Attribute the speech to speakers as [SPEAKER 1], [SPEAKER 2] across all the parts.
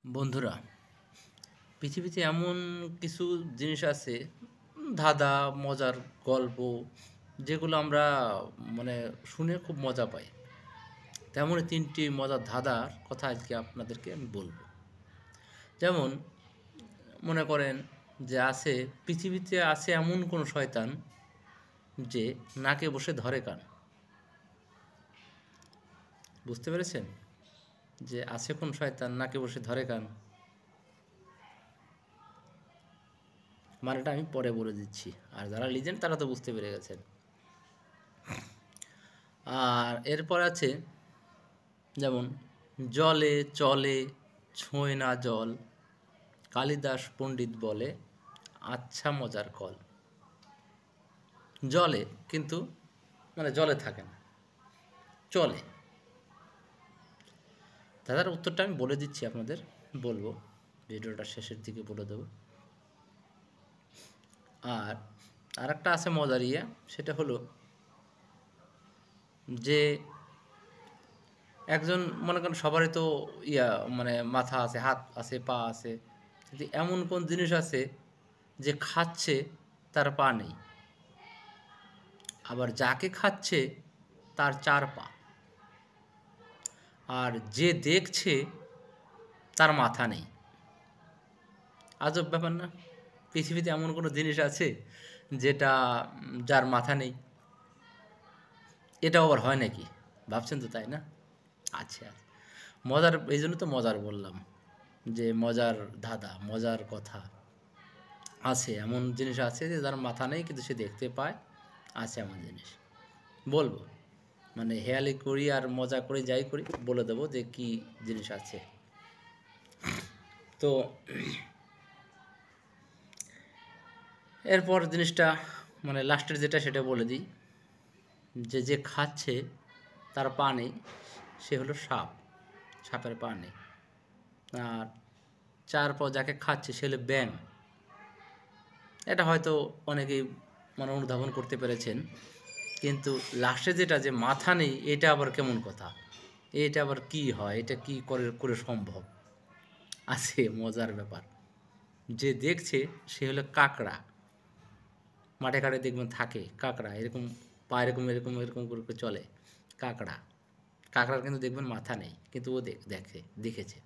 [SPEAKER 1] বন্ধুরা, পৃথিবীতে এমন কিছু জিনিস আছে, ধাঁধা, মজার গল্প, যেগুলো আমরা মানে শুনে খুব মজা পাই। তেমনই ৩টি মজার ধাঁধার কথা আজকে আপনাদেরকে আমি বলব। যেমন মনে করেন যে পৃথিবীতে আছে এমন কোনো শয়তান যে নাকে বসে ধরে কান। বুঝতে পেরেছেন? যে আছে কোন শয়তান নাকে বসে ধরে কান? মানেটা আমি পরে বলে দিচ্ছি, আর যারা লিজেন্ড তারা তো বুঝতে পেরে গেছেন। আর এরপর আছে যেমন জলে চলে ছোঁয় না জল, কালিদাস পণ্ডিত বলে আচ্ছা মজার কল। জলে কিন্তু জলে থাকে না, চলে। দাদার উত্তরটা আমি বলে দিচ্ছি আপনাদের, বলবো ভিডিওটা শেষের দিকে বলে দেবো। আর আরেকটা আছে মজার সেটা হলো যে একজন, মনে করেন সবারই তো মাথা আছে, হাত আছে, পা আছে, কিন্তু এমন কোন জিনিস আছে যে খাচ্ছে তার পা নেই, আবার যাকে খাচ্ছে তার 4 পা, আর যে দেখছে তার মাথা নেই। আজব ব্যাপার না? পৃথিবীতে এমন কোনো জিনিস আছে যেটা যার মাথা নেই? এটাও আবার হয় নাকি? ভাবছেন তো, তাই না? আচ্ছা, মজার, এই জন্য তো মজার বললাম, যে মজার ধাঁধা, মজার কথা আছে। এমন জিনিস আছে যে যার মাথা নেই কিন্তু সে দেখতে পায়, আছে এমন জিনিস। বলবো, হেয়ালি করি আর মজা করে যাই করি, বলে দেবো যে কি জিনিস আছে। তো এরপর জিনিসটা লাস্টের যেটা সেটা বলে দিই, যে যে খাচ্ছে তার পা নেই, সে হলো সাপ। সাপের পা নেই। আর 4 পা যাকে খাচ্ছে সে হলো ব্যাঙ। এটা হয়তো অনেকেই অনুধাবন করতে পেরেছেন, কিন্তু লাস্টে যেটা, যে মাথা নেই, এটা আবার কেমন কথা? এটা আবার কি হয়? এটা কি করে সম্ভব? আছে মজার ব্যাপার। যে দেখছে সে হলো কাকড়া। মাঠে ঘাটে দেখবেন থাকে কাকড়া, এরকম পা এরকম এরকম এরকম করে চলে। কাকড়া, কাকড়ার কিন্তু দেখবেন মাথা নেই, কিন্তু ও দেখেছে।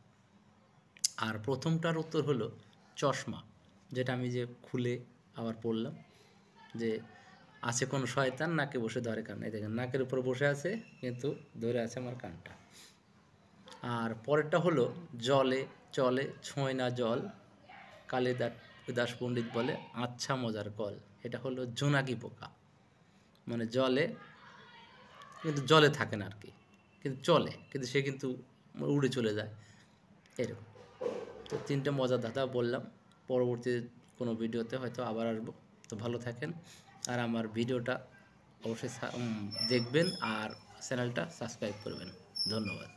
[SPEAKER 1] আর প্রথমটার উত্তর হলো চশমা, যেটা আমি যে খুলে আবার পড়লাম, যে আছে কোন শয়তান নাকে বসে ধরে কান। এই দেখেন, নাকের উপর বসে আছে কিন্তু ধরে আছে আমার কানটা। আর পরেরটা হলো জলে চলে ছোঁয় না জল, কালিদাস পণ্ডিত বলে আচ্ছা মজার কল। এটা হলো জোনাকি পোকা। জলে, কিন্তু জলে থাকে না আর কি, কিন্তু চলে, কিন্তু সে কিন্তু উড়ে চলে যায়, এরকম। তো 3টে মজার ধাঁধা বললাম। পরবর্তী কোনো ভিডিওতে হয়তো আবার আসবো। তো ভালো থাকেন, আর আমার ভিডিওটা অবশ্যই দেখবেন, আর চ্যানেলটা সাবস্ক্রাইব করবেন। ধন্যবাদ।